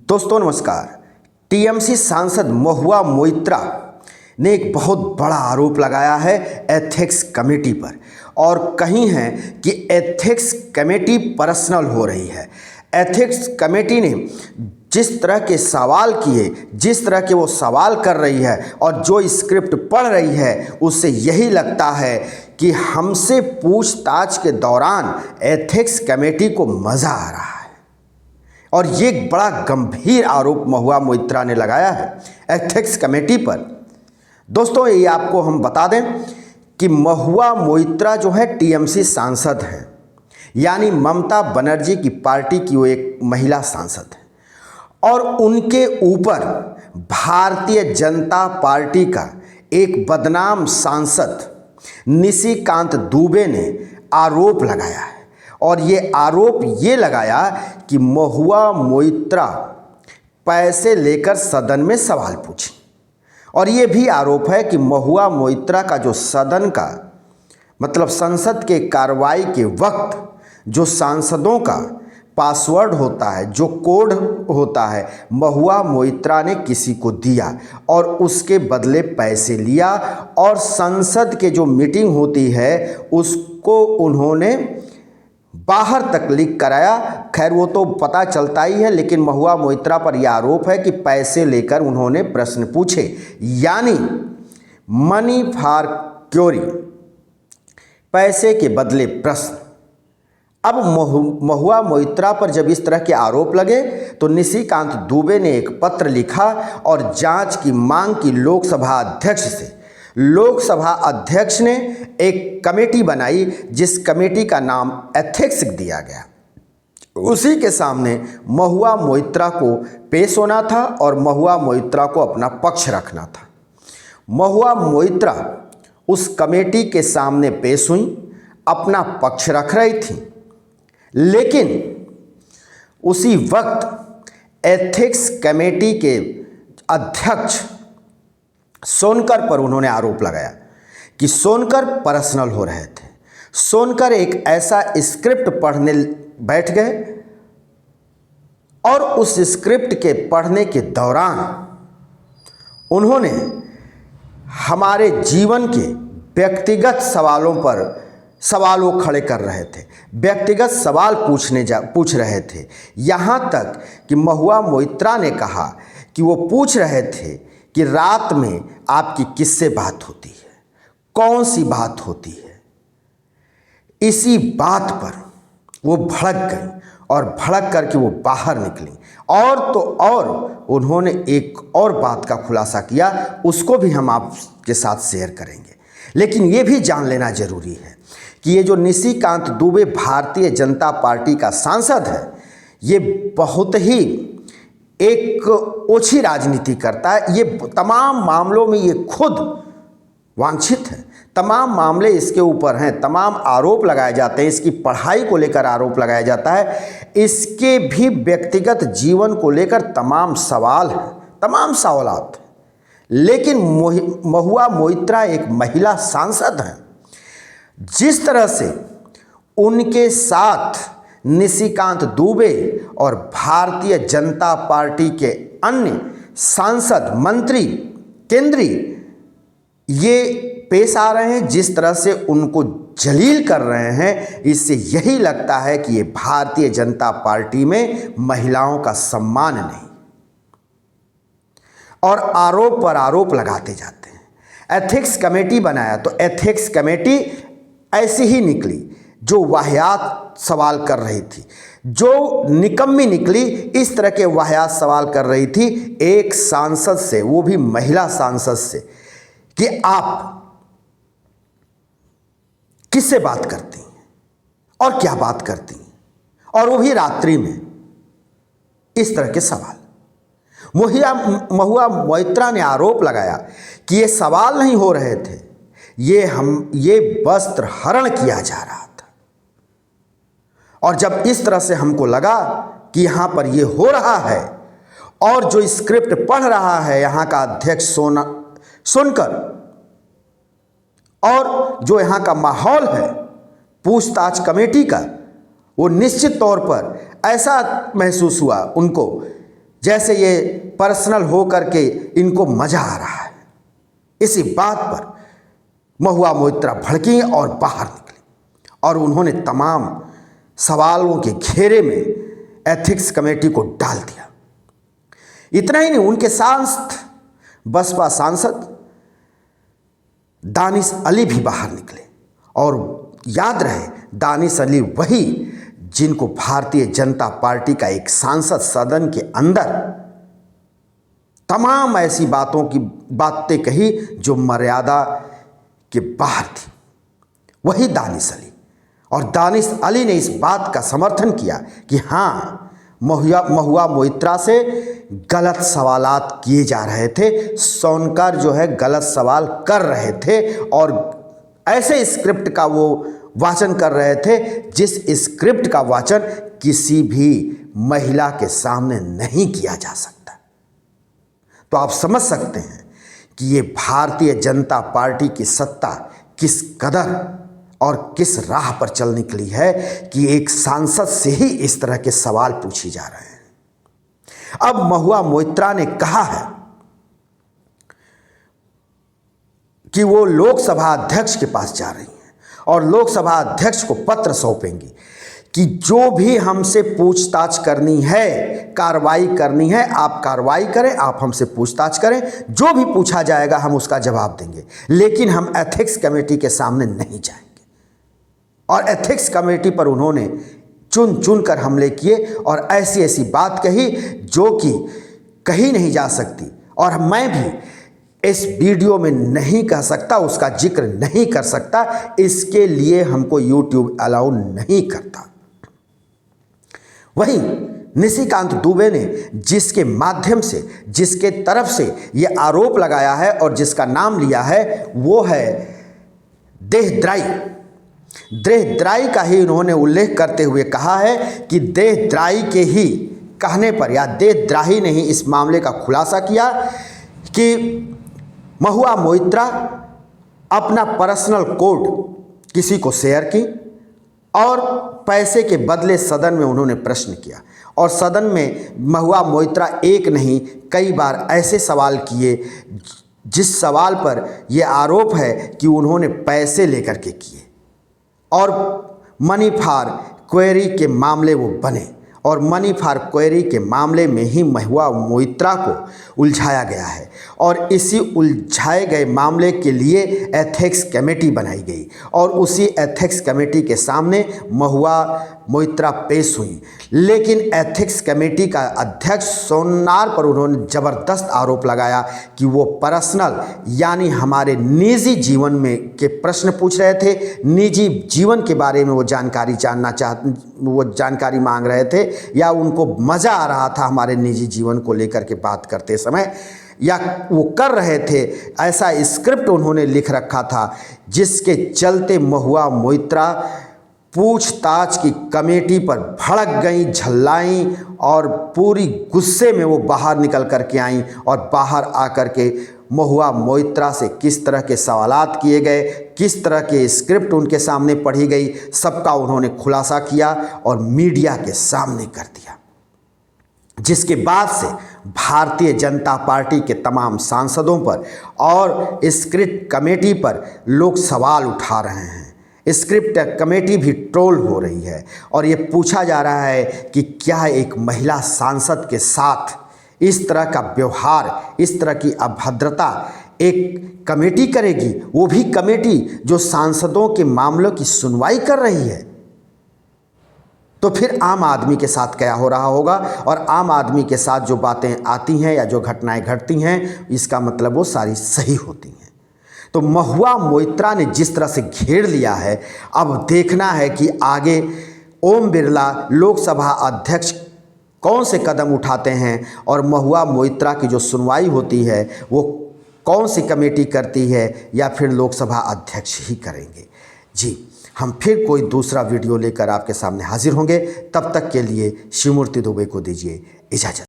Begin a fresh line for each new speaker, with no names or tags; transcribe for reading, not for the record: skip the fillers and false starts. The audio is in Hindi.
दोस्तों नमस्कार। टीएमसी सांसद महुआ मोइत्रा ने एक बहुत बड़ा आरोप लगाया है एथिक्स कमेटी पर और कही है कि एथिक्स कमेटी पर्सनल हो रही है। एथिक्स कमेटी ने जिस तरह के सवाल किए, जिस तरह के वो सवाल कर रही है और जो स्क्रिप्ट पढ़ रही है, उससे यही लगता है कि हमसे पूछताछ के दौरान एथिक्स कमेटी को मज़ा आ रहा है। और ये एक बड़ा गंभीर आरोप महुआ मोइत्रा ने लगाया है एथिक्स कमेटी पर। दोस्तों ये आपको हम बता दें कि महुआ मोइत्रा जो है टीएमसी सांसद हैं, यानी ममता बनर्जी की पार्टी की वो एक महिला सांसद है और उनके ऊपर भारतीय जनता पार्टी का एक बदनाम सांसद निशिकांत दुबे ने आरोप लगाया है। और ये आरोप ये लगाया कि महुआ मोइत्रा पैसे लेकर सदन में सवाल पूछी। और ये भी आरोप है कि महुआ मोइत्रा का जो सदन का मतलब संसद के कार्रवाई के वक्त जो सांसदों का पासवर्ड होता है, जो कोड होता है, महुआ मोइत्रा ने किसी को दिया और उसके बदले पैसे लिया और संसद के जो मीटिंग होती है उसको उन्होंने बाहर तक लीक कराया। खैर वो तो पता चलता ही है, लेकिन महुआ मोइत्रा पर यह आरोप है कि पैसे लेकर उन्होंने प्रश्न पूछे, यानी मनी फॉर क्यूरी, पैसे के बदले प्रश्न। अब महुआ मोइत्रा पर जब इस तरह के आरोप लगे तो निशिकांत दुबे ने एक पत्र लिखा और जांच की मांग की लोकसभा अध्यक्ष से। लोकसभा अध्यक्ष ने एक कमेटी बनाई जिस कमेटी का नाम एथिक्स दिया गया। उसी के सामने महुआ मोइत्रा को पेश होना था और महुआ मोइत्रा को अपना पक्ष रखना था। महुआ मोइत्रा उस कमेटी के सामने पेश हुई, अपना पक्ष रख रही थी, लेकिन उसी वक्त एथिक्स कमेटी के अध्यक्ष सोनकर पर उन्होंने आरोप लगाया कि सोनकर पर्सनल हो रहे थे। सोनकर एक ऐसा स्क्रिप्ट पढ़ने बैठ गए और उस स्क्रिप्ट के पढ़ने के दौरान उन्होंने हमारे जीवन के व्यक्तिगत सवालों पर सवालों खड़े कर रहे थे, व्यक्तिगत सवाल पूछ रहे थे। यहाँ तक कि महुआ मोइत्रा ने कहा कि वो पूछ रहे थे कि रात में आपकी किससे बात होती है, कौन सी बात होती है। इसी बात पर वो भड़क गई और भड़क करके वो बाहर निकली और तो और उन्होंने एक और बात का खुलासा किया, उसको भी हम आपके साथ शेयर करेंगे। लेकिन ये भी जान लेना जरूरी है कि ये जो निशिकांत दुबे भारतीय जनता पार्टी का सांसद है, ये बहुत ही एक ओछी राजनीति करता है। ये तमाम मामलों में ये खुद वांछित है, तमाम मामले इसके ऊपर हैं, तमाम आरोप लगाए जाते हैं, इसकी पढ़ाई को लेकर आरोप लगाया जाता है, इसके भी व्यक्तिगत जीवन को लेकर तमाम सवाल हैं, तमाम सवालात हैं। लेकिन महुआ मोइत्रा एक महिला सांसद हैं। जिस तरह से उनके साथ निशिकांत दुबे और भारतीय जनता पार्टी के अन्य सांसद, मंत्री, केंद्रीय ये पेश आ रहे हैं, जिस तरह से उनको जलील कर रहे हैं, इससे यही लगता है कि ये भारतीय जनता पार्टी में महिलाओं का सम्मान नहीं और आरोप पर आरोप लगाते जाते हैं। एथिक्स कमेटी बनाया तो एथिक्स कमेटी ऐसी ही निकली जो वाहियात सवाल कर रही थी, जो निकम्मी निकली, इस तरह के वाहियात सवाल कर रही थी एक सांसद से, वो भी महिला सांसद से, कि आप किससे बात करती हैं और क्या बात करती हैं, और वो भी रात्रि में। इस तरह के सवाल महुआ मोइत्रा ने आरोप लगाया कि ये सवाल नहीं हो रहे थे, ये वस्त्र हरण किया जा रहा था। और जब इस तरह से हमको लगा कि यहाँ पर ये हो रहा है और जो स्क्रिप्ट पढ़ रहा है यहाँ का अध्यक्ष सोनकर, और जो यहाँ का माहौल है पूछताछ कमेटी का, वो निश्चित तौर पर ऐसा महसूस हुआ उनको जैसे ये पर्सनल हो करके इनको मजा आ रहा है। इसी बात पर महुआ मोइत्रा भड़की और बाहर निकली और उन्होंने तमाम सवालों के घेरे में एथिक्स कमेटी को डाल दिया। इतना ही नहीं, उनके साथ बसपा सांसद दानिश अली भी बाहर निकले। और याद रहे, दानिश अली वही जिनको भारतीय जनता पार्टी का एक सांसद सदन के अंदर तमाम ऐसी बातें कही जो मर्यादा के बाहर थी, वही दानिश अली। और दानिश अली ने इस बात का समर्थन किया कि हाँ, महुआ मोइत्रा से गलत सवालात किए जा रहे थे, सोनकर जो है गलत सवाल कर रहे थे और ऐसे स्क्रिप्ट का वो वाचन कर रहे थे जिस स्क्रिप्ट का वाचन किसी भी महिला के सामने नहीं किया जा सकता। तो आप समझ सकते हैं कि ये भारतीय जनता पार्टी की सत्ता किस कदर और किस राह पर चल निकली है कि एक सांसद से ही इस तरह के सवाल पूछे जा रहे हैं। अब महुआ मोइत्रा ने कहा है कि वो लोकसभा अध्यक्ष के पास जा रही हैं और लोकसभा अध्यक्ष को पत्र सौंपेंगी कि जो भी हमसे पूछताछ करनी है, कार्रवाई करनी है, आप कार्रवाई करें, आप हमसे पूछताछ करें, जो भी पूछा जाएगा हम उसका जवाब देंगे, लेकिन हम एथिक्स कमेटी के सामने नहीं जाएंगे। और एथिक्स कमेटी पर उन्होंने चुन चुन कर हमले किए और ऐसी ऐसी बात कही जो कि कही नहीं जा सकती। और मैं भी इस वीडियो में नहीं कह सकता, उसका जिक्र नहीं कर सकता, इसके लिए हमको YouTube अलाउ नहीं करता। वहीं निशिकांत दुबे ने जिसके माध्यम से, जिसके तरफ से ये आरोप लगाया है और जिसका नाम लिया है, वो है देहद्राई। देहद्राई का ही उन्होंने उल्लेख करते हुए कहा है कि देहद्राई के ही कहने पर, या देहद्राही ने ही इस मामले का खुलासा किया कि महुआ मोइत्रा अपना पर्सनल कोड किसी को शेयर की और पैसे के बदले सदन में उन्होंने प्रश्न किया। और सदन में महुआ मोइत्रा एक नहीं कई बार ऐसे सवाल किए जिस सवाल पर यह आरोप है कि उन्होंने पैसे लेकर के किए और मनी फॉर क्वेरी के मामले वो बने। और मनी फॉर क्वेरी के मामले में ही महुआ मोइत्रा को उलझाया गया है और इसी उलझाए गए मामले के लिए एथिक्स कमेटी बनाई गई और उसी एथिक्स कमेटी के सामने महुआ मोइत्रा पेश हुई। लेकिन एथिक्स कमेटी का अध्यक्ष सोनार पर उन्होंने ज़बरदस्त आरोप लगाया कि वो पर्सनल यानी हमारे निजी जीवन में के प्रश्न पूछ रहे थे, निजी जीवन के बारे में वो जानकारी मांग रहे थे, या उनको मज़ा आ रहा था हमारे निजी जीवन को लेकर के बात करते समय, या वो कर रहे थे। ऐसा स्क्रिप्ट उन्होंने लिख रखा था जिसके चलते महुआ मोइत्रा पूछताछ की कमेटी पर भड़क गई, झल्लाई और पूरी गुस्से में वो बाहर निकल कर के आई और बाहर आकर के महुआ मोइत्रा से किस तरह के सवालात किए गए, किस तरह के स्क्रिप्ट उनके सामने पढ़ी गई, सबका उन्होंने खुलासा किया और मीडिया के सामने कर दिया। जिसके बाद से भारतीय जनता पार्टी के तमाम सांसदों पर और स्क्रिप्ट कमेटी पर लोग सवाल उठा रहे हैं। स्क्रिप्ट कमेटी भी ट्रोल हो रही है और ये पूछा जा रहा है कि क्या एक महिला सांसद के साथ इस तरह का व्यवहार, इस तरह की अभद्रता एक कमेटी करेगी, वो भी कमेटी जो सांसदों के मामलों की सुनवाई कर रही है। तो फिर आम आदमी के साथ क्या हो रहा होगा, और आम आदमी के साथ जो बातें आती हैं या जो घटनाएं घटती हैं, इसका मतलब वो सारी सही होती हैं। तो महुआ मोइत्रा ने जिस तरह से घेर लिया है, अब देखना है कि आगे ओम बिरला लोकसभा अध्यक्ष कौन से कदम उठाते हैं और महुआ मोइत्रा की जो सुनवाई होती है वो कौन सी कमेटी करती है, या फिर लोकसभा अध्यक्ष ही करेंगे। जी, हम फिर कोई दूसरा वीडियो लेकर आपके सामने हाजिर होंगे। तब तक के लिए शिवमूर्ति दुबे को दीजिए इजाज़त।